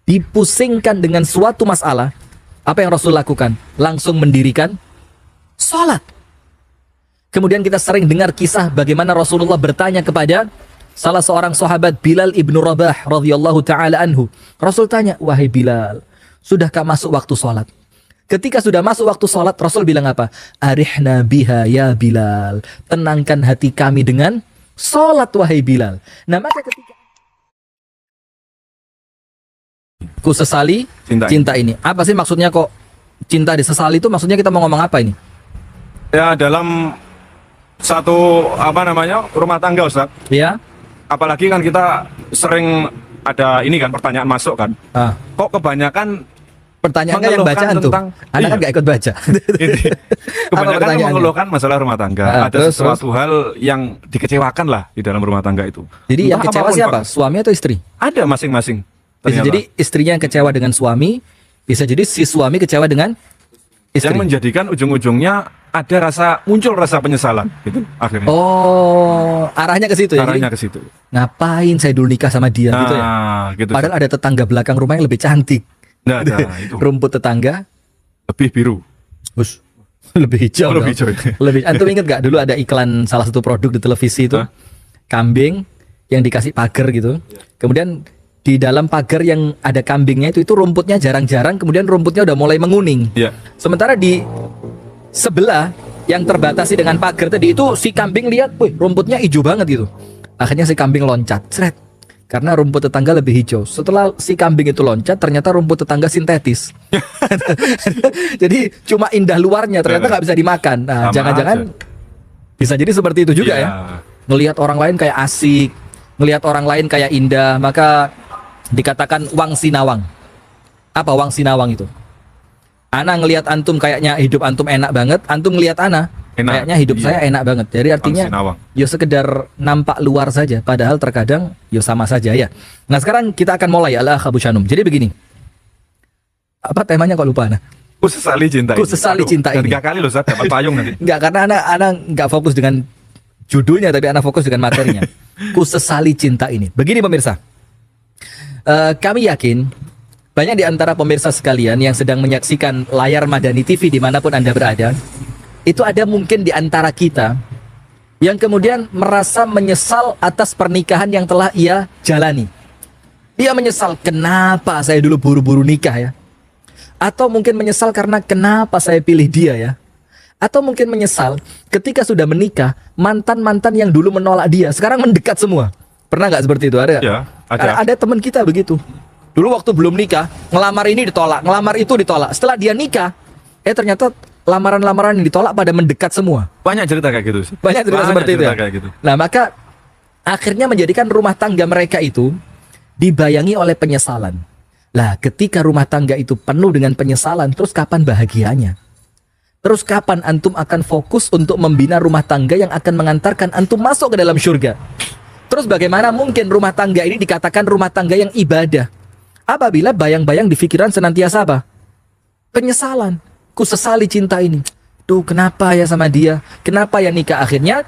dipusingkan dengan suatu masalah, apa yang Rasul lakukan? Langsung mendirikan sholat. Kemudian kita sering dengar kisah bagaimana Rasulullah bertanya kepada salah seorang sahabat, Bilal ibnu Rabah radhiyallahu ta'ala anhu. Rasul tanya, wahai Bilal, sudahkah masuk waktu sholat? Ketika sudah masuk waktu sholat, Rasul bilang apa? Arihna biha ya Bilal. Tenangkan hati kami dengan sholat, wahai Bilal. Nah, maka ketika ku sesali cinta ini. Apa sih maksudnya kok cinta disesali itu? Maksudnya kita mau ngomong apa ini? Ya, dalam satu rumah tangga, Ustaz. Ya. Apalagi kan kita sering ada ini kan pertanyaan masuk kan. Kok kebanyakan Pertanyaannya yang baca antum. Anak kan gak ikut baca. Kebanyakan mengeluhkan masalah rumah tangga. Ada sesuatu hal yang dikecewakan lah di dalam rumah tangga itu. Jadi yang kecewa siapa? Suami atau istri? Ada masing-masing. Bisa jadi istrinya yang kecewa dengan suami, bisa jadi si suami kecewa dengan istri. Yang menjadikan ujung-ujungnya muncul rasa penyesalan gitu akhirnya. Oh, arahnya ke situ ya. Arahnya ke situ. Ngapain saya dulu nikah sama dia gitu ya? Gitu. Padahal ada tetangga belakang rumah yang lebih cantik. Nah, itu. Rumput tetangga lebih biru. Lebih hijau. Lebih hijau. Antum ingat gak dulu ada iklan salah satu produk di televisi itu? Kambing yang dikasih pagar gitu. Kemudian di dalam pagar yang ada kambingnya itu rumputnya jarang-jarang, kemudian rumputnya udah mulai menguning. Sementara di sebelah yang terbatasi dengan pagar tadi itu si kambing lihat, wih, rumputnya hijau banget gitu. Akhirnya si kambing loncat, seret. Karena rumput tetangga lebih hijau. Setelah si kambing itu loncat, ternyata rumput tetangga sintetis. Jadi cuma indah luarnya, ternyata nggak bisa dimakan. Nah, jangan-jangan bisa jadi seperti itu juga ya. Ngelihat orang lain kayak asik, ngelihat orang lain kayak indah, maka dikatakan wang sinawang. Apa wang sinawang itu? Ana ngelihat antum kayaknya hidup antum enak banget, antum ngelihat ana kayaknya hidup saya enak banget. Jadi artinya ya sekedar nampak luar saja, padahal terkadang ya sama saja ya. Nah, sekarang kita akan mulai Abu Shanum. Jadi begini. Apa temanya kok lupa ana? Ku sesali cinta. Ku sesali cinta ini. 3 kali loh Ustaz, dapat payung nanti. Enggak, karena ana enggak fokus dengan judulnya, tapi ana fokus dengan materinya. Ku sesali cinta ini. Begini pemirsa. Kami yakin banyak di antara pemirsa sekalian yang sedang menyaksikan layar Madani TV dimanapun Anda berada, itu ada mungkin di antara kita yang kemudian merasa menyesal atas pernikahan yang telah ia jalani. Dia menyesal, kenapa saya dulu buru-buru nikah ya? Atau mungkin menyesal karena kenapa saya pilih dia ya? Atau mungkin menyesal ketika sudah menikah, mantan-mantan yang dulu menolak dia sekarang mendekat semua. Pernah nggak seperti itu? Ada? Ya, ada. Ada teman kita begitu. Dulu waktu belum nikah, ngelamar ini ditolak, ngelamar itu ditolak. Setelah dia nikah, ternyata lamaran-lamaran yang ditolak pada mendekat semua. Banyak cerita kayak gitu. Banyak cerita seperti itu ya? Kayak gitu. Nah, maka akhirnya menjadikan rumah tangga mereka itu dibayangi oleh penyesalan. Lah, ketika rumah tangga itu penuh dengan penyesalan, terus kapan bahagianya? Terus kapan antum akan fokus untuk membina rumah tangga yang akan mengantarkan antum masuk ke dalam surga? Terus bagaimana mungkin rumah tangga ini dikatakan rumah tangga yang ibadah apabila bayang-bayang di pikiran senantiasa apa? Penyesalan. Ku sesali cinta ini. Duh, kenapa ya sama dia? Kenapa ya nikah? Akhirnya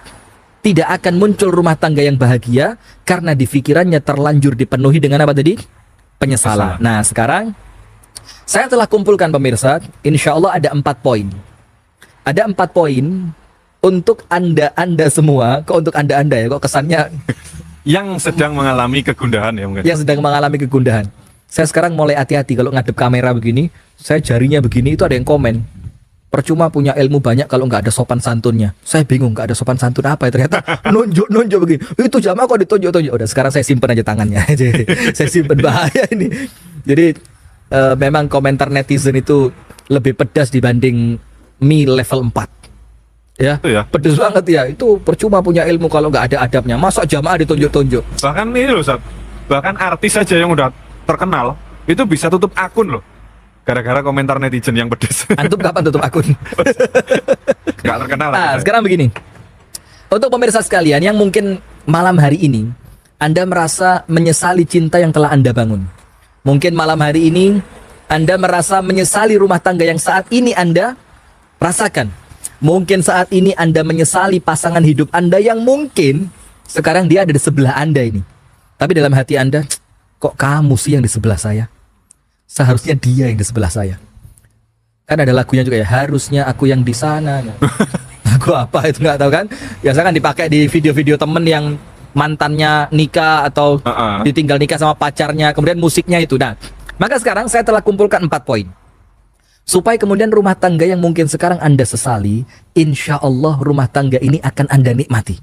tidak akan muncul rumah tangga yang bahagia karena di pikirannya terlanjur dipenuhi dengan apa tadi? Penyesalan. Nah, sekarang saya telah kumpulkan pemirsa, insya Allah ada 4 poin. Ada 4 poin untuk anda semua. Kok untuk anda ya? Kok kesannya yang sedang mengalami kegundahan ya mungkin. Yang sedang mengalami kegundahan. Saya sekarang mulai hati-hati kalau ngadep kamera begini, saya jarinya begini, itu ada yang komen. Percuma punya ilmu banyak kalau nggak ada sopan santunnya. Saya bingung nggak ada sopan santun apa ya, ternyata nunjuk begini. Itu jamaah kok ditunjuk. Udah sekarang saya simpen aja tangannya. Saya simpen, bahaya ini. Jadi memang komentar netizen itu lebih pedas dibanding mie level 4. Ya, pedes banget ya. Itu percuma punya ilmu kalau nggak ada adabnya. Masa jamaah ditunjuk-tunjuk. Bahkan ini loh, Ustaz. Bahkan artis saja yang udah terkenal itu bisa tutup akun loh, gara-gara komentar netizen yang pedes. Antum kapan tutup akun? Nggak terkenal. Nah, sekarang begini. Untuk pemirsa sekalian yang mungkin malam hari ini Anda merasa menyesali cinta yang telah Anda bangun. Mungkin malam hari ini Anda merasa menyesali rumah tangga yang saat ini Anda rasakan. Mungkin saat ini Anda menyesali pasangan hidup Anda yang mungkin sekarang dia ada di sebelah Anda ini. Tapi dalam hati Anda, kok kamu sih yang di sebelah saya? seharusnya dia yang di sebelah saya. Kan ada lagunya juga ya, harusnya aku yang di sana. Lagu apa itu nggak tahu kan? Biasa kan dipakai di video-video temen yang mantannya nikah atau ditinggal nikah sama pacarnya, kemudian musiknya itu. Nah, maka sekarang saya telah kumpulkan 4 poin. Supaya kemudian rumah tangga yang mungkin sekarang Anda sesali, insya Allah rumah tangga ini akan Anda nikmati.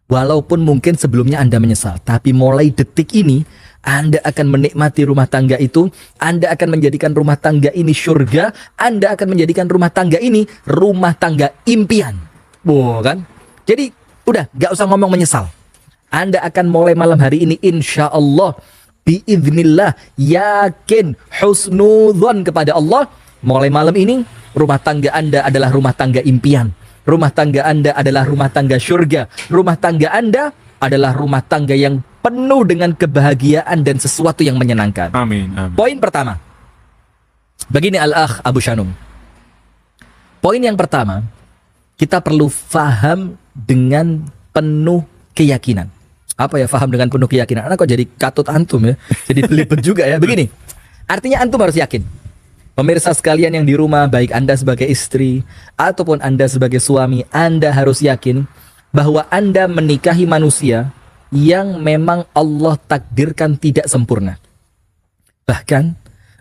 Walaupun mungkin sebelumnya Anda menyesal, tapi mulai detik ini Anda akan menikmati rumah tangga itu. Anda akan menjadikan rumah tangga ini surga. Anda akan menjadikan rumah tangga ini rumah tangga impian. Wow, kan? Jadi udah gak usah ngomong menyesal. Anda akan mulai malam hari ini insya Allah biiznillah yakin husnudzon kepada Allah. Mulai malam ini rumah tangga Anda adalah rumah tangga impian. Rumah tangga Anda adalah rumah tangga surga. Rumah tangga Anda adalah rumah tangga yang penuh dengan kebahagiaan dan sesuatu yang menyenangkan. Amin, amin. Poin pertama. Begini Al-Akh Abu Shanum. Poin yang pertama, kita perlu faham dengan penuh keyakinan. Apa ya faham dengan penuh keyakinan? Anak kok jadi katut antum ya? Jadi belibet juga ya. Begini, artinya antum harus yakin. Pemirsa sekalian yang di rumah, baik Anda sebagai istri ataupun Anda sebagai suami, Anda harus yakin bahwa Anda menikahi manusia yang memang Allah takdirkan tidak sempurna. Bahkan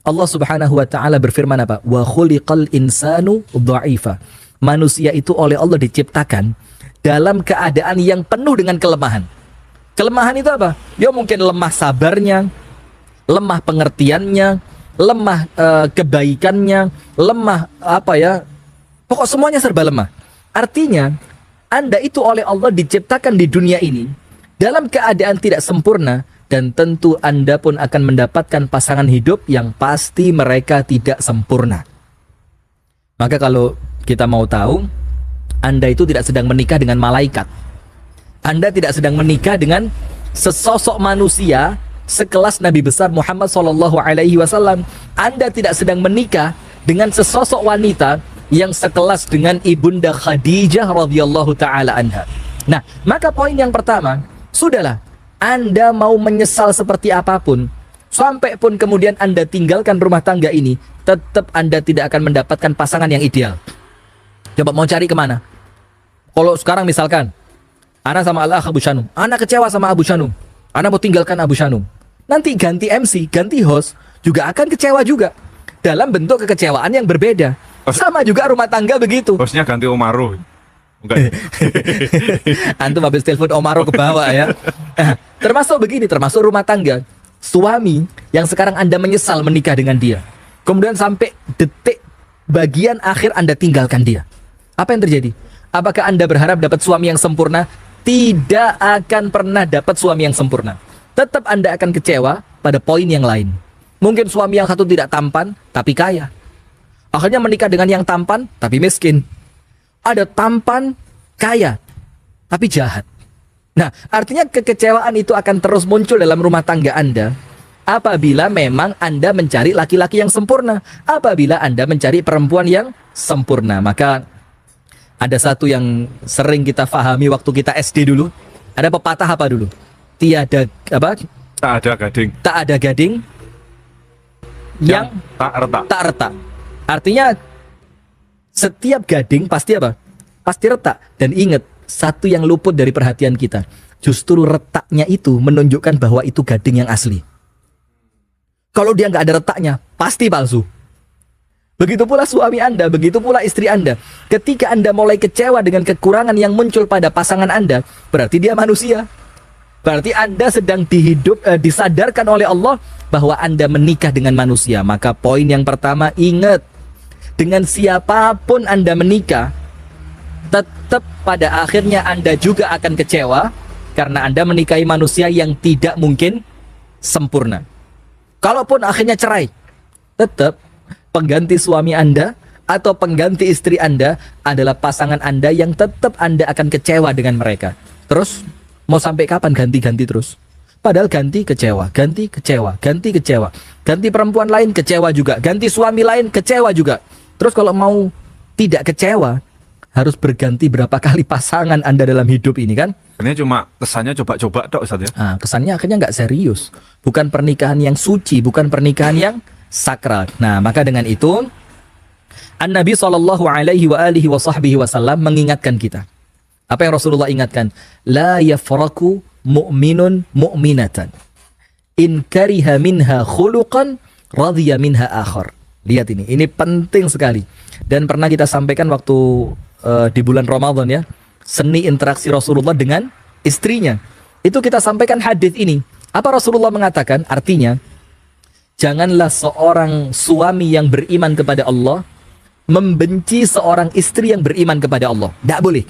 Allah Subhanahu wa taala berfirman apa? Wa khuliqal insanu dha'ifa. Manusia itu oleh Allah diciptakan dalam keadaan yang penuh dengan kelemahan. Kelemahan itu apa? Dia mungkin lemah sabarnya, lemah pengertiannya, lemah kebaikannya, lemah apa ya? Pokok semuanya serba lemah. Artinya Anda itu oleh Allah diciptakan di dunia ini dalam keadaan tidak sempurna, dan tentu Anda pun akan mendapatkan pasangan hidup yang pasti mereka tidak sempurna. Maka kalau kita mau tahu, Anda itu tidak sedang menikah dengan malaikat. Anda tidak sedang menikah dengan sesosok manusia sekelas Nabi besar Muhammad SAW. Anda tidak sedang menikah dengan sesosok wanita yang sekelas dengan Ibunda Khadijah radhiyallahu taala anha. Nah, maka poin yang pertama, sudahlah, Anda mau menyesal seperti apapun, sampai pun kemudian Anda tinggalkan rumah tangga ini, tetap Anda tidak akan mendapatkan pasangan yang ideal. Coba mau cari kemana? Kalau sekarang misalkan Ana sama Al-Akh Abu Shanum, Ana kecewa sama Abu Shanum, Ana mau tinggalkan Abu Shanum, nanti ganti MC, ganti host, juga akan kecewa juga, dalam bentuk kekecewaan yang berbeda. Sama juga rumah tangga begitu. Hostnya ganti Omaru. Bukan. Antum habis telepon Omaro ke bawah ya. Termasuk begini, termasuk rumah tangga. Suami yang sekarang Anda menyesal menikah dengan dia, kemudian sampai detik bagian akhir Anda tinggalkan dia. Apa yang terjadi? Apakah Anda berharap dapat suami yang sempurna? Tidak akan pernah dapat suami yang sempurna. Tetap Anda akan kecewa pada poin yang lain. Mungkin suami yang satu tidak tampan tapi kaya, akhirnya menikah dengan yang tampan tapi miskin. Ada tampan, kaya, tapi jahat. Nah, artinya kekecewaan itu akan terus muncul dalam rumah tangga Anda apabila memang Anda mencari laki-laki yang sempurna. Apabila Anda mencari perempuan yang sempurna. Maka ada satu yang sering kita fahami waktu kita SD dulu. Ada pepatah apa dulu? Tiada apa? Tak ada gading. Tak ada gading yang tak retak. Tak retak. Artinya setiap gading pasti apa? Pasti retak. Dan ingat, satu yang luput dari perhatian kita, justru retaknya itu menunjukkan bahwa itu gading yang asli. Kalau dia nggak ada retaknya, pasti palsu. Begitu pula suami Anda, begitu pula istri Anda. Ketika Anda mulai kecewa dengan kekurangan yang muncul pada pasangan Anda, berarti dia manusia. Berarti Anda sedang disadarkan oleh Allah bahwa Anda menikah dengan manusia. Maka poin yang pertama, ingat, dengan siapapun Anda menikah, tetap pada akhirnya Anda juga akan kecewa karena Anda menikahi manusia yang tidak mungkin sempurna. Kalaupun akhirnya cerai, tetap pengganti suami Anda atau pengganti istri Anda adalah pasangan Anda yang tetap Anda akan kecewa dengan mereka. Terus mau sampai kapan ganti-ganti terus? Padahal ganti kecewa, ganti kecewa, ganti kecewa, ganti perempuan lain kecewa juga, ganti suami lain kecewa juga. Terus kalau mau tidak kecewa, harus berganti berapa kali pasangan Anda dalam hidup ini kan? Ini cuma kesannya coba-coba dok Ustaz ya. Nah, kesannya akhirnya nggak serius. Bukan pernikahan yang suci, bukan pernikahan yang sakral. Nah, maka dengan itu An-Nabi sallallahu alaihi wa alihi wa sahbihi wasallam mengingatkan kita. Apa yang Rasulullah ingatkan? La yafraku mu'minun mu'minatan. In kariha minha khuluqan radhiya minha akhar. Lihat ini penting sekali. Dan pernah kita sampaikan waktu di bulan Ramadan ya, seni interaksi Rasulullah dengan istrinya. Itu kita sampaikan hadis ini. Apa Rasulullah mengatakan? Artinya, janganlah seorang suami yang beriman kepada Allah membenci seorang istri yang beriman kepada Allah. Tidak boleh.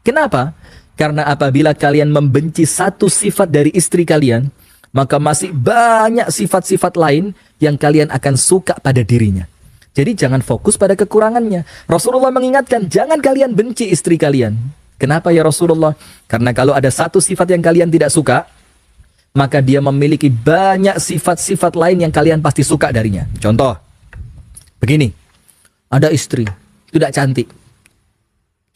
Kenapa? Karena apabila kalian membenci satu sifat dari istri kalian, maka masih banyak sifat-sifat lain yang kalian akan suka pada dirinya. Jadi jangan fokus pada kekurangannya. Rasulullah mengingatkan, jangan kalian benci istri kalian. Kenapa ya Rasulullah? Karena kalau ada satu sifat yang kalian tidak suka, maka dia memiliki banyak sifat-sifat lain yang kalian pasti suka darinya. Contoh, begini, ada istri, tidak cantik.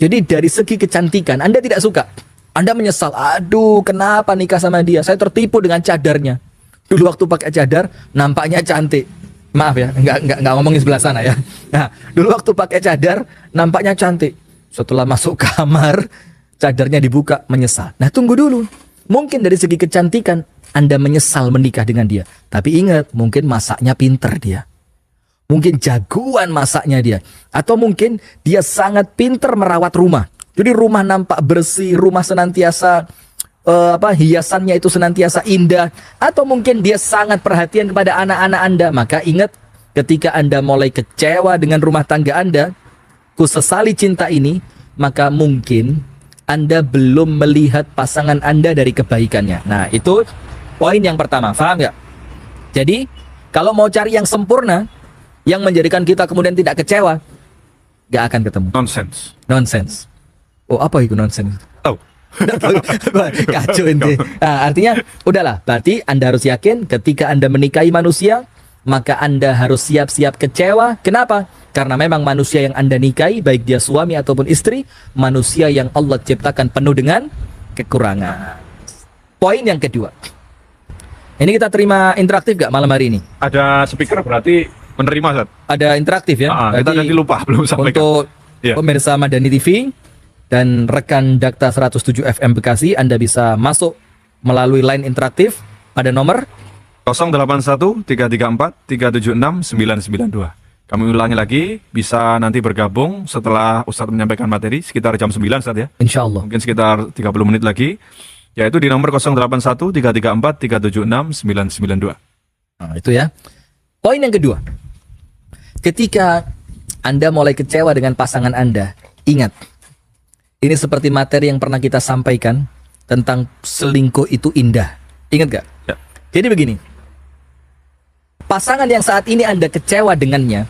Jadi dari segi kecantikan, Anda tidak suka. Anda menyesal, aduh kenapa nikah sama dia? Saya tertipu dengan cadarnya. Dulu waktu pakai cadar, nampaknya cantik. Maaf ya, nggak ngomongin sebelah sana ya. Nah, dulu waktu pakai cadar, nampaknya cantik. Setelah masuk kamar, cadarnya dibuka, menyesal. Nah, tunggu dulu. Mungkin dari segi kecantikan, Anda menyesal menikah dengan dia. Tapi ingat, mungkin masaknya pinter dia. Mungkin jagoan masaknya dia. Atau mungkin dia sangat pinter merawat rumah. Jadi rumah nampak bersih, rumah senantiasa hiasannya itu senantiasa indah. Atau mungkin dia sangat perhatian kepada anak-anak Anda. Maka ingat, ketika Anda mulai kecewa dengan rumah tangga Anda, kusesali cinta ini, maka mungkin Anda belum melihat pasangan Anda dari kebaikannya. Nah, itu poin yang pertama. Paham nggak? Jadi, kalau mau cari yang sempurna, yang menjadikan kita kemudian tidak kecewa, nggak akan ketemu. Nonsense. Oh, apa itu nonsense? Oh. Kacau inti. Nah, artinya, udahlah. Berarti Anda harus yakin ketika Anda menikahi manusia, maka Anda harus siap-siap kecewa. Kenapa? Karena memang manusia yang Anda nikahi, baik dia suami ataupun istri, manusia yang Allah ciptakan penuh dengan kekurangan. Poin yang kedua. Ini kita terima interaktif gak malam hari ini? Ada speaker berarti menerima Ustaz. Ada interaktif ya? Kita nanti lupa belum sampaikan. Untuk pemirsa Madani TV dan rekan Dakta 107 FM Bekasi, Anda bisa masuk melalui line interaktif pada nomor 081 334 376 992. Kami ulangi lagi, bisa nanti bergabung setelah Ustadz menyampaikan materi sekitar jam 9 Ustadz ya. Insya Allah. Mungkin sekitar 30 menit lagi, yaitu di nomor 081 334 376 992. Nah, itu ya. Poin yang kedua. Ketika Anda mulai kecewa dengan pasangan Anda, ingat, ini seperti materi yang pernah kita sampaikan tentang selingkuh itu indah. Ingat gak? Ya. Jadi begini, pasangan yang saat ini Anda kecewa dengannya,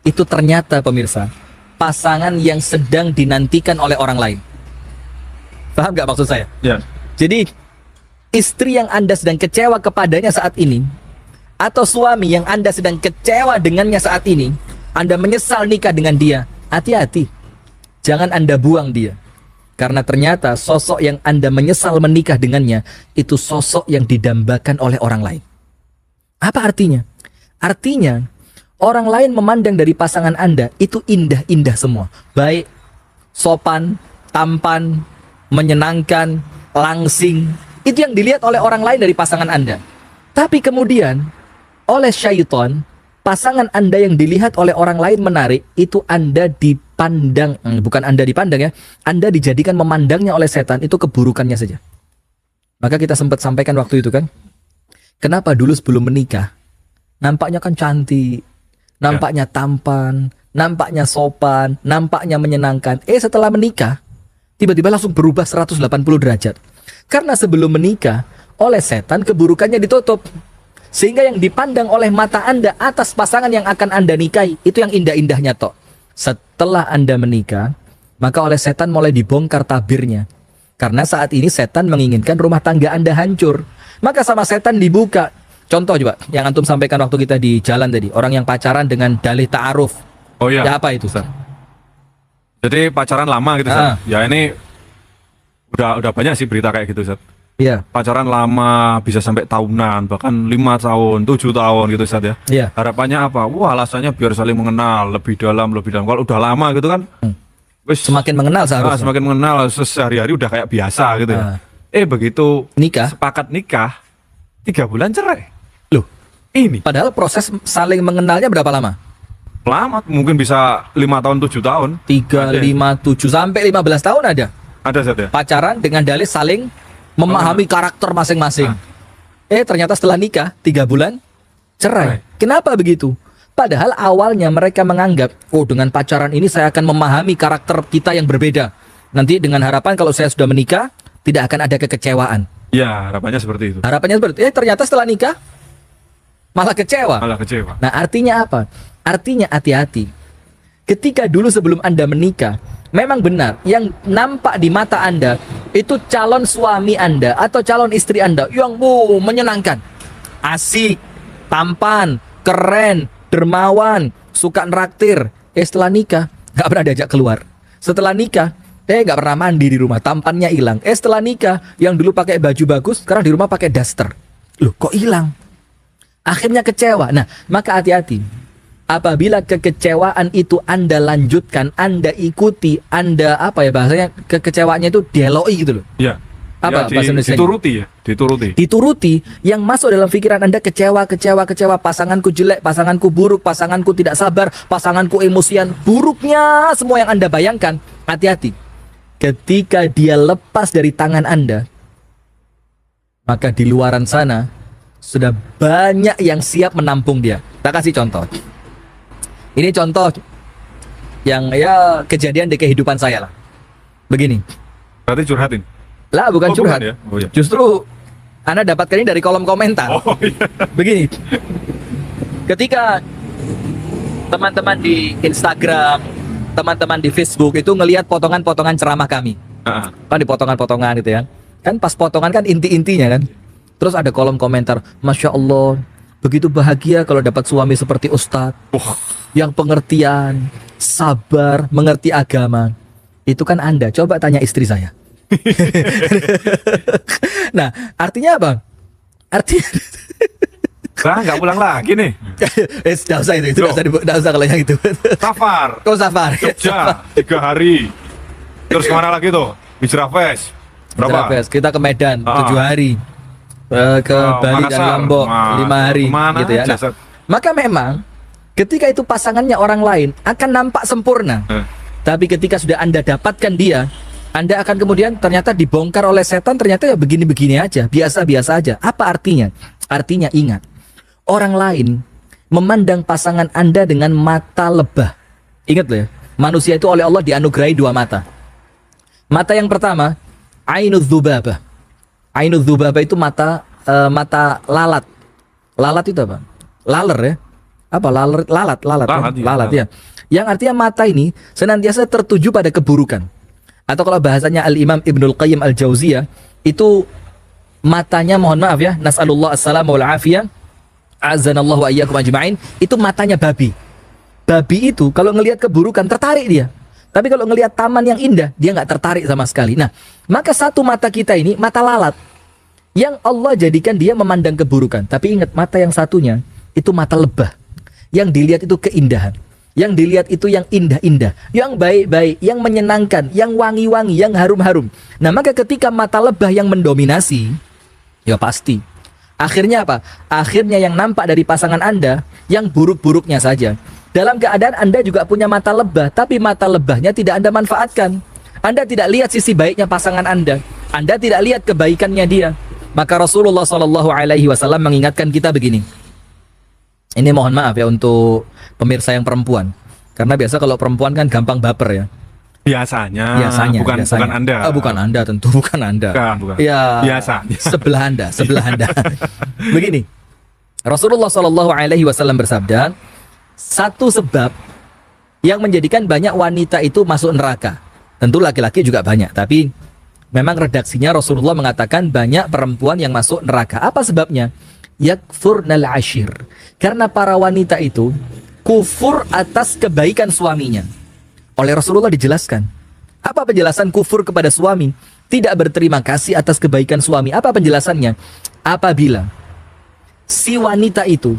itu ternyata pemirsa, pasangan yang sedang dinantikan oleh orang lain. Paham gak maksud saya? Ya. Jadi, istri yang Anda sedang kecewa kepadanya saat ini, atau suami yang Anda sedang kecewa dengannya saat ini, Anda menyesal nikah dengan dia, hati-hati. Jangan Anda buang dia. Karena ternyata sosok yang Anda menyesal menikah dengannya, itu sosok yang didambakan oleh orang lain. Apa artinya? Artinya, orang lain memandang dari pasangan Anda itu indah-indah semua. Baik, sopan, tampan, menyenangkan, langsing. Itu yang dilihat oleh orang lain dari pasangan Anda. Tapi kemudian, oleh syaitan, pasangan Anda yang dilihat oleh orang lain menarik, itu Anda dipandang, bukan Anda dipandang ya, Anda dijadikan memandangnya oleh setan, itu keburukannya saja. Maka kita sempat sampaikan waktu itu kan, kenapa dulu sebelum menikah, nampaknya kan cantik, nampaknya tampan, nampaknya sopan, nampaknya menyenangkan. Setelah menikah, tiba-tiba langsung berubah 180 derajat. Karena sebelum menikah, oleh setan keburukannya ditutup. Sehingga yang dipandang oleh mata Anda atas pasangan yang akan Anda nikahi, itu yang indah-indahnya toh. Setelah Anda menikah, maka oleh setan mulai dibongkar tabirnya. Karena saat ini setan menginginkan rumah tangga Anda hancur. Maka sama setan dibuka. Contoh coba, yang antum sampaikan waktu kita di jalan tadi. Orang yang pacaran dengan dalih ta'aruf. Oh iya. Ya apa itu? Jadi pacaran lama gitu, Ah. Ustaz. Ya ini udah banyak sih berita kayak gitu, Ustaz. Iya. Pacaran lama bisa sampai tahunan, bahkan 5 tahun, 7 tahun gitu, Ustaz ya. Iya. Harapannya apa? Wah, alasannya biar saling mengenal lebih dalam, lebih dalam. Kalau udah lama gitu kan, wis Semakin mengenal seharusnya. semakin mengenal, sehari-hari udah kayak biasa gitu ya. Begitu Nikah. sepakat nikah, 3 bulan cerai. Loh, Ini padahal proses saling mengenalnya berapa lama? lama, mungkin bisa 5 tahun, 7 tahun. 3, Ada. 5, 7 sampai 15 tahun ada. Ada, Ustaz ya. Pacaran dengan dalih saling memahami karakter masing-masing. Ternyata setelah nikah 3 bulan cerai. Kenapa begitu? Padahal awalnya mereka menganggap, oh dengan pacaran ini saya akan memahami karakter kita yang berbeda. Nanti dengan harapan kalau saya sudah menikah tidak akan ada kekecewaan. Ya, harapannya seperti itu. Harapannya seperti itu. Ternyata setelah nikah malah kecewa. Malah kecewa. Nah, artinya apa? Artinya hati-hati. Ketika dulu sebelum Anda menikah, memang benar yang nampak di mata Anda itu calon suami Anda atau calon istri Anda yang menyenangkan. Asik, tampan, keren, dermawan, suka neraktir. Setelah nikah nggak pernah diajak keluar. Setelah nikah nggak pernah mandi di rumah, tampannya hilang. Setelah nikah yang dulu pakai baju bagus, sekarang di rumah pakai daster. Loh, kok hilang? Akhirnya kecewa. Nah, maka hati-hati. Apabila kekecewaan itu Anda lanjutkan, Anda ikuti, Anda bahasanya kekecewaannya itu dieloi gitu loh. Ya. Apa bahasa Indonesia? Dituruti ya, dituruti. Dituruti, yang masuk dalam pikiran Anda kecewa, pasanganku jelek, pasanganku buruk, pasanganku tidak sabar, pasanganku emosian, buruknya semua yang Anda bayangkan. Hati-hati. Ketika dia lepas dari tangan Anda, maka di luaran sana sudah banyak yang siap menampung dia. Kita kasih contoh. Ini contoh yang kejadian di kehidupan saya lah. Begini. Berarti curhatin. Lah, bukan curhat. Bukan ya? Oh, iya. Justru Anda dapatkan ini dari kolom komentar. Oh iya. Begini. Ketika teman-teman di Instagram, teman-teman di Facebook itu ngelihat potongan-potongan ceramah kami. Kan di potongan-potongan gitu ya. Kan pas potongan kan inti-intinya kan. Terus ada kolom komentar, Masya Allah, begitu bahagia kalau dapat suami seperti Ustadz. Yang pengertian, sabar, mengerti agama. Itu kan Anda, coba tanya istri saya. Nah, artinya apa? Artinya Nggak pulang lagi nih. Nggak usah itu nggak usah kalau yang itu. Safar. Kau safar. Jogja 3 hari. Terus kemana lagi tuh? Hijrah Fest. Berapa? Terapes. Kita ke Medan 7 hari. Ke Bali dan Makassar. Lombok 5 hari Kemana gitu ya. aja, Nah, Sat? maka memang ketika itu pasangannya orang lain akan nampak sempurna. Tapi ketika sudah Anda dapatkan dia, Anda akan kemudian ternyata dibongkar oleh setan, ternyata ya begini-begini aja, biasa-biasa aja. Apa artinya? Artinya ingat, orang lain memandang pasangan Anda dengan mata lebah. Ingat loh ya, manusia itu oleh Allah dianugerahi 2 mata. Mata yang pertama, Ainudz Dzubabah. Ainudz Dzubabah itu mata lalat. Lalat itu apa? Laler ya. Apa lalat Lalat, ya. Yang artinya mata ini senantiasa tertuju pada keburukan. Atau kalau bahasanya Al-Imam Ibnul Qayyim Al-Jauziyah, itu matanya, mohon maaf ya, nas'alullah as-salam wal afiyah, azanallahu wa iyyakum ajma'in, itu matanya babi. Babi itu kalau ngelihat keburukan tertarik dia. Tapi kalau ngelihat taman yang indah, dia nggak tertarik sama sekali. Nah, maka satu mata kita ini mata lalat yang Allah jadikan dia memandang keburukan. Tapi ingat, mata yang satunya itu mata lebah. Yang dilihat itu keindahan. Yang dilihat itu yang indah-indah, yang baik-baik, yang menyenangkan, yang wangi-wangi, yang harum-harum. Nah, maka ketika mata lebah yang mendominasi, ya pasti. Akhirnya apa? Akhirnya yang nampak dari pasangan Anda yang buruk-buruknya saja. Dalam keadaan Anda juga punya mata lebah, tapi mata lebahnya tidak Anda manfaatkan. Anda tidak lihat sisi baiknya pasangan Anda. Anda tidak lihat kebaikannya dia. Maka Rasulullah SAW mengingatkan kita begini. Ini mohon maaf ya untuk pemirsa yang perempuan. Karena biasa kalau perempuan kan gampang baper ya. Biasanya. Biasanya. Bukan Anda. Bukan Anda, tentu bukan Anda. Bukan. Ya, Biasanya. Sebelah Anda. Begini. Rasulullah SAW bersabda, satu sebab yang menjadikan banyak wanita itu masuk neraka. Tentu laki-laki juga banyak, tapi memang redaksinya Rasulullah mengatakan banyak perempuan yang masuk neraka. Apa sebabnya? Yakfurnal ashir. Karena para wanita itu kufur atas kebaikan suaminya. Oleh Rasulullah dijelaskan. Apa penjelasan kufur kepada suami? Tidak berterima kasih atas kebaikan suami. Apa penjelasannya? Apabila si wanita itu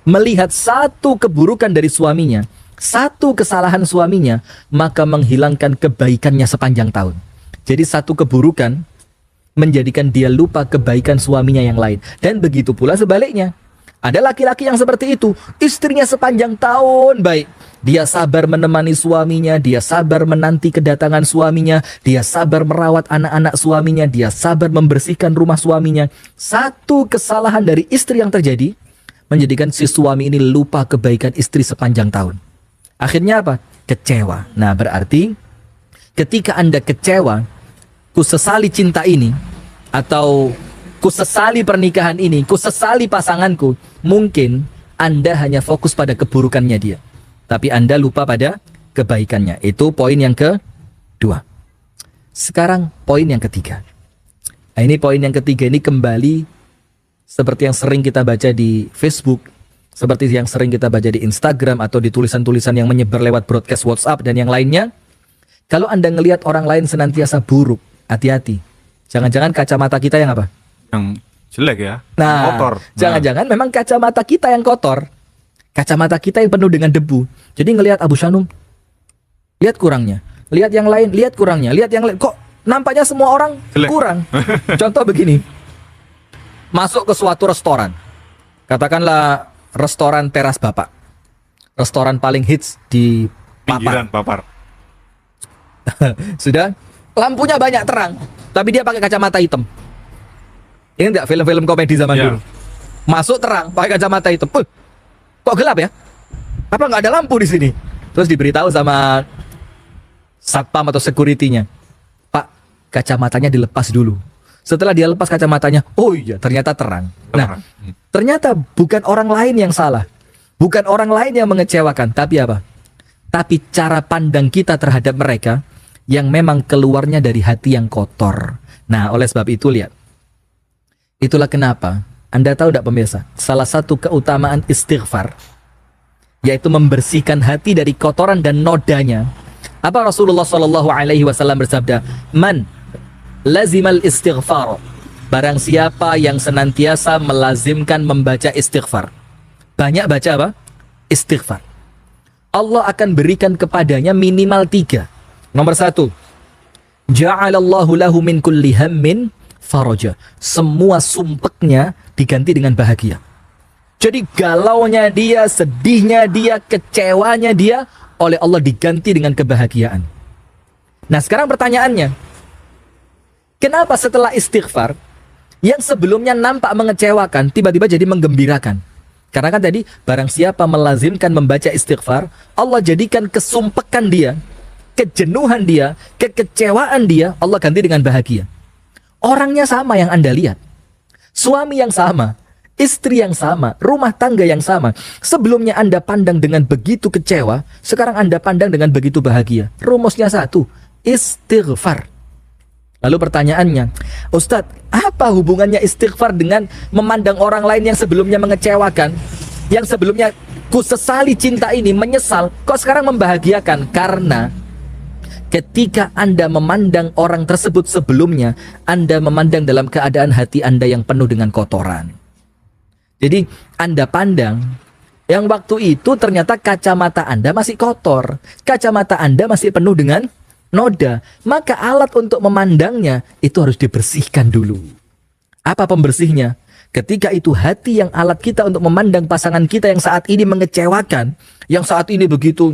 melihat satu keburukan dari suaminya, satu kesalahan suaminya, maka menghilangkan kebaikannya sepanjang tahun. Jadi satu keburukan menjadikan dia lupa kebaikan suaminya yang lain. Dan begitu pula sebaliknya. Ada laki-laki yang seperti itu, istrinya sepanjang tahun baik. Dia sabar menemani suaminya, dia sabar menanti kedatangan suaminya, dia sabar merawat anak-anak suaminya, dia sabar membersihkan rumah suaminya. Satu kesalahan dari istri yang terjadi menjadikan si suami ini lupa kebaikan istri sepanjang tahun. Akhirnya apa? Kecewa. Nah, berarti ketika Anda kecewa, ku sesali cinta ini, atau ku sesali pernikahan ini, ku sesali pasanganku, mungkin Anda hanya fokus pada keburukannya dia, tapi Anda lupa pada kebaikannya. Itu poin yang kedua. Sekarang poin yang ketiga. Nah, ini poin yang ketiga ini kembali seperti yang sering kita baca di Facebook, seperti yang sering kita baca di Instagram, atau di tulisan-tulisan yang menyebar lewat broadcast WhatsApp dan yang lainnya. Kalau Anda ngelihat orang lain senantiasa buruk, hati-hati. Jangan-jangan kacamata kita yang apa? Yang jelek ya, Nah, kotor. jangan-jangan memang kacamata kita yang kotor. Kacamata kita yang penuh dengan debu. Jadi ngelihat Abu Shanum, lihat kurangnya. Lihat yang lain, lihat kurangnya. Lihat yang lain, kok nampaknya semua orang Jelek. kurang. Contoh begini. Masuk ke suatu restoran. Katakanlah restoran Teras Bapak. Restoran paling hits di Pinggiran Papar. papar. Sudah, lampunya banyak terang, tapi dia pakai kacamata hitam. Ini enggak film-film komedi zaman Ya. dulu. Masuk terang, pakai kacamata hitam. Kok gelap ya? Apa nggak ada lampu di sini? Terus diberitahu sama satpam atau security-nya, Pak, kacamatanya dilepas dulu. Setelah dia lepas kacamatanya, oh iya, ternyata terang. Nah, ternyata bukan orang lain yang salah, bukan orang lain yang mengecewakan, tapi apa? Tapi cara pandang kita terhadap mereka yang memang keluarnya dari hati yang kotor. Nah, oleh sebab itu lihat. Itulah kenapa, Anda tahu tidak pemirsa, salah satu keutamaan istighfar, yaitu membersihkan hati dari kotoran dan nodanya. Apa Rasulullah SAW bersabda? Man lazimal istighfar, barang siapa yang senantiasa melazimkan membaca istighfar. Banyak baca apa? Istighfar. Allah akan berikan kepadanya minimal 3. Nomor 1, ja'alallahu lahu min kulli hammin faraja. Semua sumpeknya diganti dengan bahagia. Jadi galaunya dia, sedihnya dia, kecewanya dia, oleh Allah diganti dengan kebahagiaan. Nah, sekarang pertanyaannya, kenapa setelah istighfar yang sebelumnya nampak mengecewakan tiba-tiba jadi menggembirakan? Karena kan tadi barang siapa melazimkan membaca istighfar, Allah jadikan kesumpekan dia, kejenuhan dia, kekecewaan dia, Allah ganti dengan bahagia. Orangnya sama yang Anda lihat, suami yang sama, istri yang sama, rumah tangga yang sama. Sebelumnya Anda pandang dengan begitu kecewa, sekarang Anda pandang dengan begitu bahagia. Rumusnya satu, istighfar. Lalu pertanyaannya, Ustadz, apa hubungannya istighfar dengan memandang orang lain yang sebelumnya mengecewakan, yang sebelumnya ku sesali cinta ini, menyesal, kok sekarang membahagiakan? Karena ketika Anda memandang orang tersebut sebelumnya, Anda memandang dalam keadaan hati Anda yang penuh dengan kotoran. Jadi Anda pandang yang waktu itu ternyata kacamata Anda masih kotor, kacamata Anda masih penuh dengan noda, maka alat untuk memandangnya itu harus dibersihkan dulu. Apa pembersihnya? Ketika itu hati yang alat kita untuk memandang pasangan kita yang saat ini mengecewakan, yang saat ini begitu,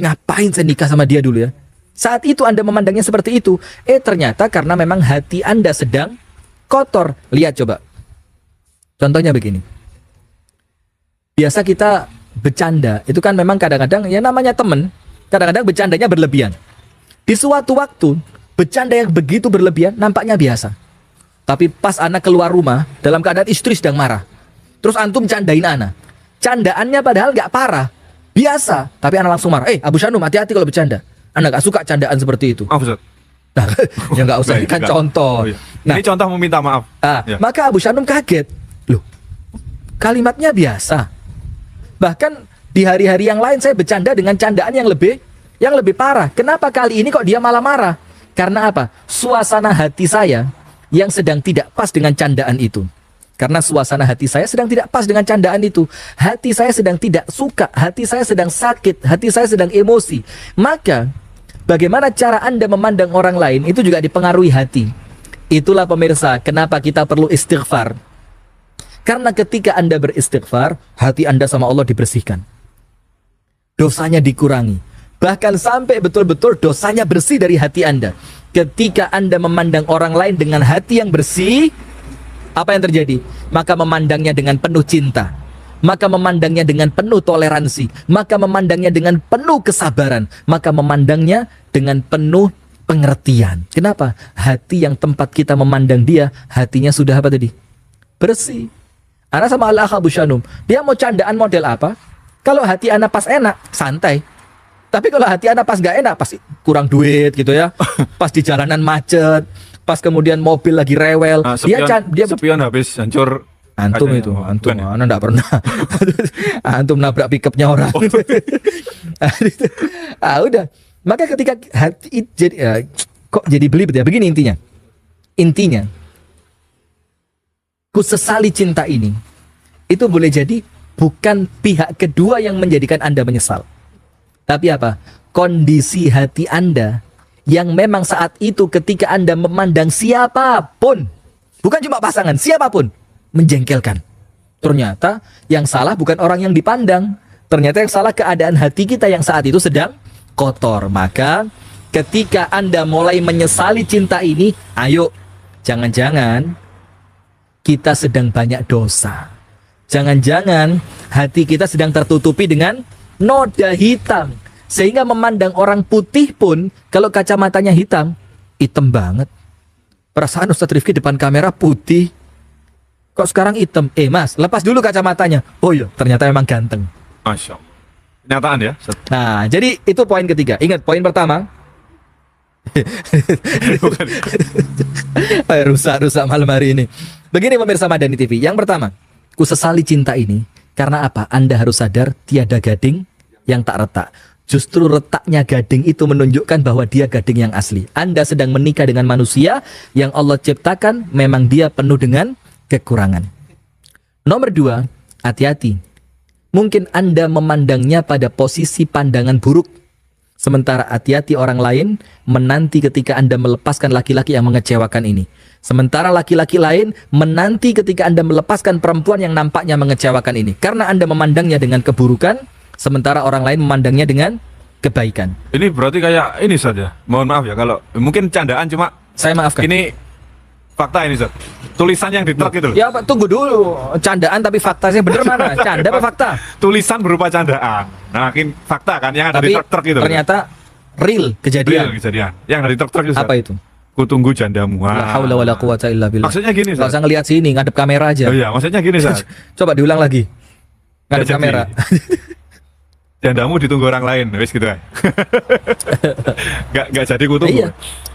ngapain saya nikah sama dia dulu ya? Saat itu Anda memandangnya seperti itu. Ternyata karena memang hati Anda sedang kotor. Lihat coba. Contohnya begini. Biasa kita bercanda, itu kan memang kadang-kadang ya namanya temen, kadang-kadang bercandanya berlebihan. Di suatu waktu, bercanda yang begitu berlebihan nampaknya biasa. Tapi pas anak keluar rumah, dalam keadaan istri sedang marah, terus antum candain anak. Candaannya padahal nggak parah, biasa. Tapi anak langsung marah. Abu Shanum, hati-hati kalau bercanda. Anak gak suka candaan seperti itu. Maaf, Ustaz. Nah, ya nggak usah, ini kan contoh. Oh, iya. Nah, Ini contoh meminta maaf. Ya. maka Abu Shanum kaget. Loh, kalimatnya biasa. Bahkan di hari-hari yang lain saya bercanda dengan candaan yang lebih Yang lebih parah, kenapa kali ini kok dia malah marah? Karena apa? Suasana hati saya yang sedang tidak pas dengan candaan itu. Karena suasana hati saya sedang tidak pas dengan candaan itu. Hati saya sedang tidak suka, hati saya sedang sakit, hati saya sedang emosi. Maka, bagaimana cara Anda memandang orang lain itu juga dipengaruhi hati. Itulah pemirsa, kenapa kita perlu istighfar. Karena ketika Anda beristighfar, hati Anda sama Allah dibersihkan. Dosanya dikurangi. Bahkan sampai betul-betul dosanya bersih dari hati Anda. Ketika Anda memandang orang lain dengan hati yang bersih, apa yang terjadi? Maka memandangnya dengan penuh cinta, maka memandangnya dengan penuh toleransi, maka memandangnya dengan penuh kesabaran, maka memandangnya dengan penuh pengertian. Kenapa? Hati yang tempat kita memandang dia, hatinya sudah apa tadi? Bersih. Anak sama Al-Akh Abu Shanum, dia mau candaan model apa? Kalau hati anak pas enak, santai. Tapi kalau hati anak pas gak enak, pas kurang duit gitu ya, pas di jalanan macet, pas kemudian mobil lagi rewel, dia spion habis hancur. Antum kacanya. itu, antum, Bukan ya? Anda enggak pernah. Antum nabrak pickupnya orang. Udah. Maka ketika hati jadi kok jadi belibet ya? Begini intinya. Intinya, ku sesali cinta ini. Itu boleh jadi bukan pihak kedua yang menjadikan Anda menyesal. Tapi apa? Kondisi hati Anda yang memang saat itu ketika Anda memandang siapapun, bukan cuma pasangan, siapapun, menjengkelkan. Ternyata yang salah bukan orang yang dipandang. Ternyata yang salah keadaan hati kita yang saat itu sedang kotor. Maka ketika Anda mulai menyesali cinta ini, ayo, jangan-jangan kita sedang banyak dosa. Jangan-jangan hati kita sedang tertutupi dengan noda hitam, sehingga memandang orang putih pun kalau kacamatanya hitam, hitam banget. Perasaan Ustadz Rifki depan kamera putih, kok sekarang hitam? Mas, lepas dulu kacamatanya. Oh iya, ternyata memang ganteng. Masya Allah. Kenyataan ya. Nah, jadi itu poin ketiga. Ingat, poin pertama. Rusak malam hari ini. Begini pemirsa Madani TV. Yang pertama, ku sesali cinta ini. Karena apa? Anda harus sadar tiada gading yang tak retak. Justru retaknya gading itu menunjukkan bahwa dia gading yang asli. Anda sedang menikah dengan manusia yang Allah ciptakan, memang dia penuh dengan kekurangan. Nomor dua, hati-hati. Mungkin Anda memandangnya pada posisi pandangan buruk. Sementara hati-hati orang lain menanti ketika Anda melepaskan laki-laki yang mengecewakan ini. Sementara laki-laki lain menanti ketika Anda melepaskan perempuan yang nampaknya mengecewakan ini. Karena Anda memandangnya dengan keburukan, sementara orang lain memandangnya dengan kebaikan. Ini berarti kayak ini saja. Mohon maaf ya kalau mungkin candaan, cuma Saya maafkan. ini fakta ini, Zat. Tulisan yang di truk itu loh. Ya Pak, tunggu dulu. Candaan tapi faktanya bener mana? Canda apa fakta? Tulisan berupa candaan. Nah, mungkin fakta kan yang ada Tapi di truk itu. ternyata real kejadian. Real kejadian. Yang ada di truk itu. Zat. Apa itu? Kutunggu jandamu. La haula wala quwata illa billah. Maksudnya gini, Nggak Zat. usah ngelihat sini, ngadep kamera aja. Oh iya, maksudnya gini, Zat. Coba diulang lagi. Ngadep Nggak jadi. kamera. Jandamu ditunggu orang lain, wis gitu kan. Nggak jadi kutunggu. Iya.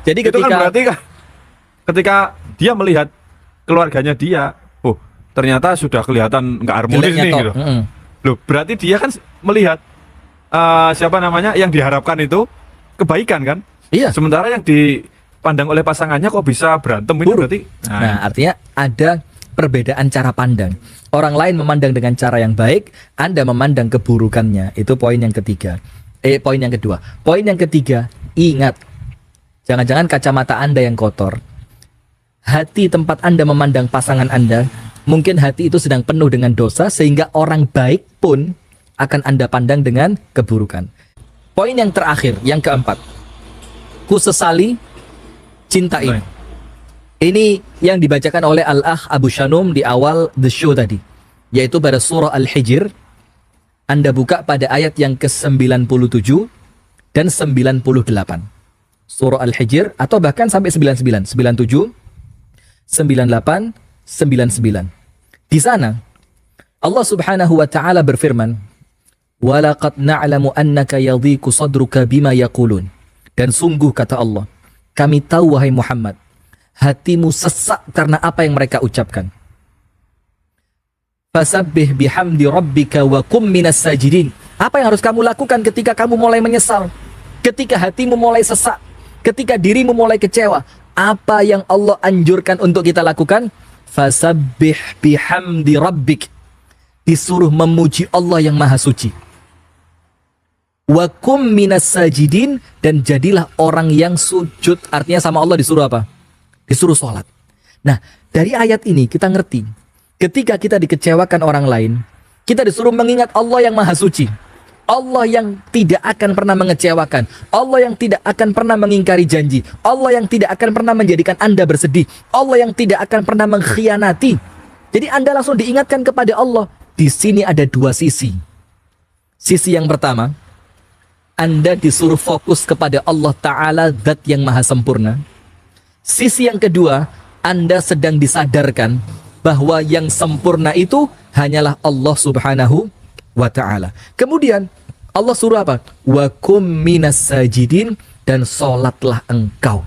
Jadi Itu kan berarti kan ketika dia melihat keluarganya dia, oh ternyata sudah kelihatan nggak harmonis jeleknya nih toh. gitu. Mm-mm. Loh, berarti dia kan melihat siapa namanya yang diharapkan itu kebaikan kan? Iya. Sementara yang dipandang oleh pasangannya kok bisa berantem ini Buruk. berarti. Nah, artinya ada perbedaan cara pandang. Orang lain memandang dengan cara yang baik, Anda memandang keburukannya. Itu poin yang ketiga. Poin yang kedua. Poin yang ketiga, ingat. Jangan-jangan kacamata Anda yang kotor. Hati tempat Anda memandang pasangan Anda, mungkin hati itu sedang penuh dengan dosa, sehingga orang baik pun akan Anda pandang dengan keburukan. Poin yang terakhir, yang keempat. Ku sesali cinta ini. Ini yang dibacakan oleh Al-Akh Abu Shanum di awal the show tadi, yaitu pada surah Al-Hijr. Anda buka pada ayat yang ke-97 dan 98. Surah Al-Hijr atau bahkan sampai 99, 97, 98, 99. Di sana Allah Subhanahu wa taala berfirman, "Walaqad na'lamu annaka yadhiqu sadruka bima yaqulun." Dan sungguh kata Allah, kami tahu wahai Muhammad, hatimu sesak karena apa yang mereka ucapkan. Fasabbih bihamdi rabbika wa kum minas sajidin. Apa yang harus kamu lakukan ketika kamu mulai menyesal? ketika hatimu mulai sesak, ketika dirimu mulai kecewa, apa yang Allah anjurkan untuk kita lakukan? Fasabbih bihamdi rabbik. Disuruh memuji Allah yang maha suci. Wa kum minas sajidin, dan jadilah orang yang sujud. Artinya sama Allah disuruh apa? Disuruh sholat. Nah, dari ayat ini kita ngerti, ketika kita dikecewakan orang lain, kita disuruh mengingat Allah yang maha suci, Allah yang tidak akan pernah mengecewakan, Allah yang tidak akan pernah mengingkari janji, Allah yang tidak akan pernah menjadikan Anda bersedih, Allah yang tidak akan pernah mengkhianati. Jadi Anda langsung diingatkan kepada Allah. Di sini ada dua sisi. Sisi yang pertama, Anda disuruh fokus kepada Allah Ta'ala, zat yang maha sempurna. Sisi yang kedua, Anda sedang disadarkan bahwa yang sempurna itu hanyalah Allah Subhanahu wa Ta'ala. Kemudian Allah suruh apa? Wa kum minas sajidin, dan sholatlah engkau.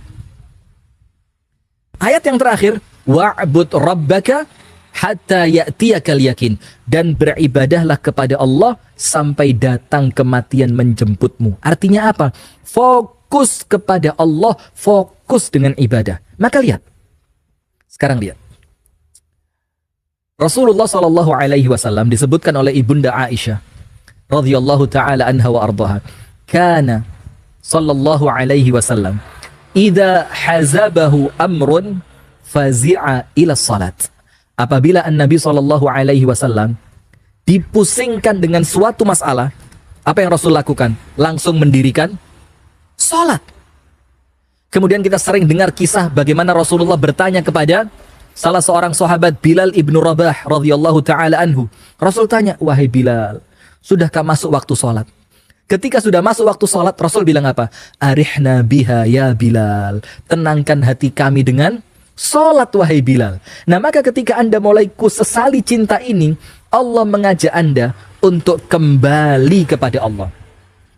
Ayat yang terakhir, wa'bud rabbaka hatta ya'tiyakal yakin, dan beribadahlah kepada Allah sampai datang kematian menjemputmu. Artinya apa? Fokus kepada Allah, fokus dengan ibadah. Maka lihat, sekarang lihat, Rasulullah SAW disebutkan oleh ibunda Aisyah radhiyallahu taala anha wa ardhaha, kana sallallahu alaihi wasallam idza hazabahu amrun fazi'a ila salat. Apabila Nabi sallallahu alaihi wasallam dipusingkan dengan suatu masalah, apa yang Rasul lakukan? Langsung mendirikan salat. Kemudian kita sering dengar kisah bagaimana Rasulullah bertanya kepada salah seorang sahabat, Bilal ibnu Rabah radhiyallahu taala anhu. Rasul tanya, wahai Bilal, sudahkah masuk waktu salat? Ketika sudah masuk waktu salat, Rasul bilang apa? Arihna biha ya Bilal, tenangkan hati kami dengan salat wahai Bilal. Nah, maka ketika Anda mulai sesali cinta ini, Allah mengajak Anda untuk kembali kepada Allah.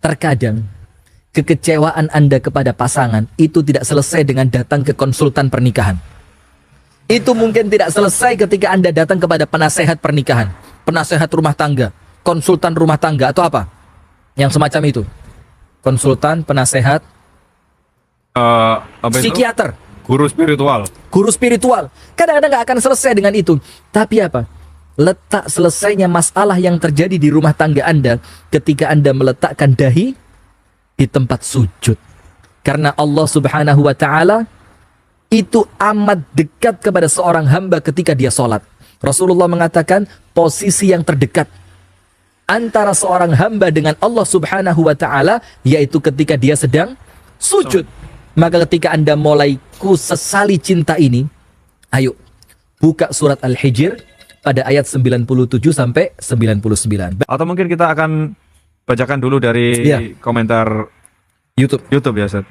Terkadang kekecewaan Anda kepada pasangan itu tidak selesai dengan datang ke konsultan pernikahan. Itu mungkin tidak selesai ketika Anda datang kepada penasehat pernikahan, penasehat rumah tangga, konsultan rumah tangga, atau apa yang semacam itu. Konsultan, penasehat, psikiater, guru spiritual. Guru spiritual. Kadang-kadang nggak akan selesai dengan itu. Tapi apa? Letak selesainya masalah yang terjadi di rumah tangga Anda ketika Anda meletakkan dahi di tempat sujud. Karena Allah Subhanahu wa Ta'ala itu amat dekat kepada seorang hamba ketika dia sholat. Rasulullah mengatakan posisi yang terdekat antara seorang hamba dengan Allah Subhanahu wa Ta'ala yaitu ketika dia sedang sujud. Maka ketika Anda mulai sesali cinta ini, ayo buka surat Al-Hijr pada ayat 97 sampai 99. Atau mungkin kita akan bacakan dulu dari komentar YouTube ya, Ustaz.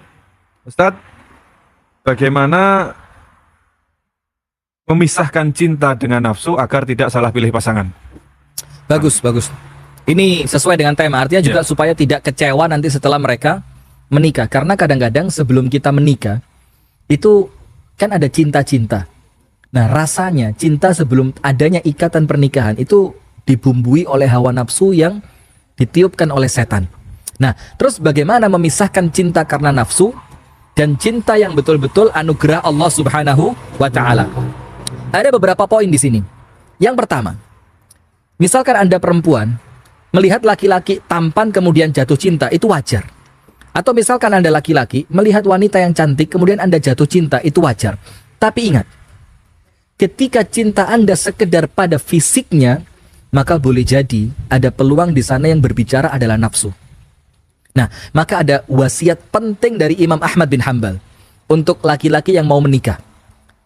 Ustaz, bagaimana memisahkan cinta dengan nafsu agar tidak salah pilih pasangan? Bagus. Ini sesuai dengan tema. Artinya juga supaya tidak kecewa nanti setelah mereka menikah. Karena kadang-kadang sebelum kita menikah itu kan ada cinta-cinta. Nah, rasanya cinta sebelum adanya ikatan pernikahan itu dibumbui oleh hawa nafsu yang ditiupkan oleh setan. Nah, terus bagaimana memisahkan cinta karena nafsu dan cinta yang betul-betul anugerah Allah Subhanahu wa Ta'ala? Ada beberapa poin di sini. Yang pertama, misalkan Anda perempuan melihat laki-laki tampan kemudian jatuh cinta, itu wajar. Atau misalkan Anda laki-laki melihat wanita yang cantik kemudian Anda jatuh cinta, itu wajar. Tapi ingat, ketika cinta Anda sekedar pada fisiknya, maka boleh jadi ada peluang di sana yang berbicara adalah nafsu. Nah, maka ada wasiat penting dari Imam Ahmad bin Hanbal untuk laki-laki yang mau menikah.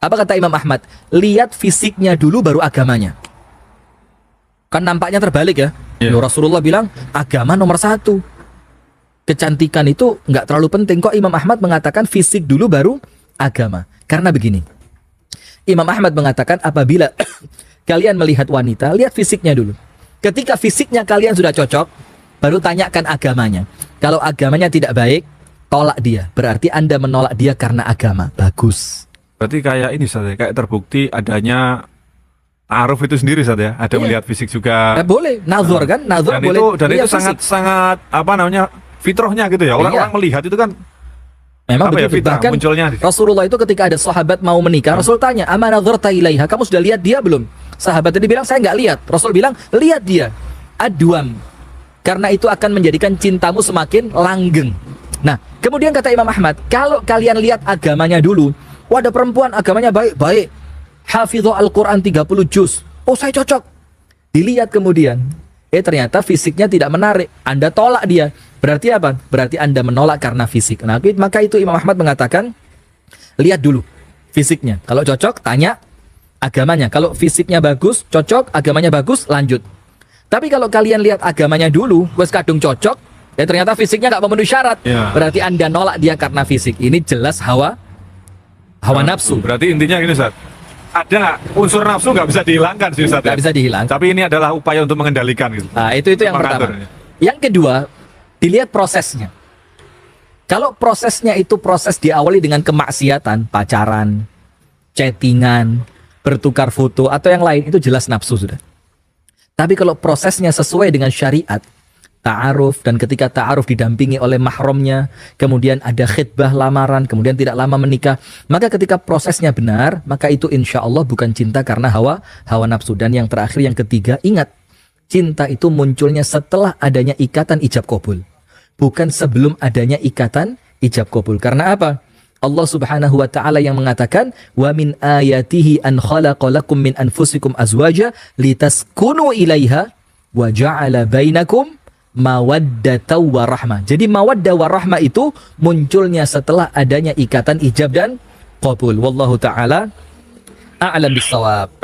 Apa kata Imam Ahmad? Lihat fisiknya dulu baru agamanya. Kan nampaknya terbalik ya. Rasulullah bilang agama nomor 1. Kecantikan itu nggak terlalu penting. Kok Imam Ahmad mengatakan fisik dulu baru agama? Karena begini, Imam Ahmad mengatakan apabila kalian melihat wanita, lihat fisiknya dulu. Ketika fisiknya kalian sudah cocok, baru tanyakan agamanya. Kalau agamanya tidak baik, tolak dia. Berarti Anda menolak dia karena agama. Bagus. Berarti kayak ini, Ustaz, kayak terbukti adanya ta'aruf itu sendiri, Ustaz ya. Ada melihat fisik juga. Boleh, nazar kan? Nazar dan boleh. Dan itu sangat apa namanya? fitrahnya gitu ya. Orang-orang melihat itu kan Memang apa ya, begitu. fitrah Bahkan munculnya. Rasulullah itu ketika ada sahabat mau menikah, Rasul tanya, "Ama nadharta ilaiha?" Kamu sudah lihat dia belum? Sahabat tadi bilang, "Saya nggak lihat." Rasul bilang, "Lihat dia." Adwam. Karena itu akan menjadikan cintamu semakin langgeng. Nah, kemudian kata Imam Ahmad, kalau kalian lihat agamanya dulu, ada perempuan agamanya baik-baik, hafizah Al-Quran 30 juz. Oh, saya cocok. Dilihat kemudian, ternyata fisiknya tidak menarik. Anda tolak dia. Berarti apa? Berarti Anda menolak karena fisik. Nah, maka itu Imam Ahmad mengatakan, lihat dulu fisiknya. Kalau cocok, tanya agamanya. Kalau fisiknya bagus, cocok, agamanya bagus, lanjut. Tapi kalau kalian lihat agamanya dulu, wes kadung cocok, ternyata fisiknya nggak memenuhi syarat. Ya. Berarti Anda nolak dia karena fisik. Ini jelas hawa nafsu. Berarti intinya gini, Ustaz. Ada unsur nafsu nggak bisa dihilangkan sih, Ustaz. Nggak bisa dihilangkan. Tapi ini adalah upaya untuk mengendalikan gitu. Nah, itu yang Mengatur, pertama. ya. Yang kedua, dilihat prosesnya. Kalau prosesnya itu proses diawali dengan kemaksiatan, pacaran, chattingan, bertukar foto, atau yang lain, itu jelas nafsu sudah. Tapi kalau prosesnya sesuai dengan syariat, ta'aruf, dan ketika ta'aruf didampingi oleh mahramnya, kemudian ada khitbah lamaran, kemudian tidak lama menikah, maka ketika prosesnya benar, maka itu insya Allah bukan cinta karena hawa nafsu. Dan yang terakhir, yang ketiga, ingat, cinta itu munculnya setelah adanya ikatan ijab qabul, bukan sebelum adanya ikatan ijab qabul. Karena apa? Allah Subhanahu wa taala yang mengatakan, wa min ayatihi an khalaqa lakum min anfusikum azwaja litaskunu ilaiha wa ja'ala bainakum mawaddatan wa rahmah. Jadi mawaddah wa rahmah itu munculnya setelah adanya ikatan ijab dan qabul. Wallahu taala a'lam bissawab.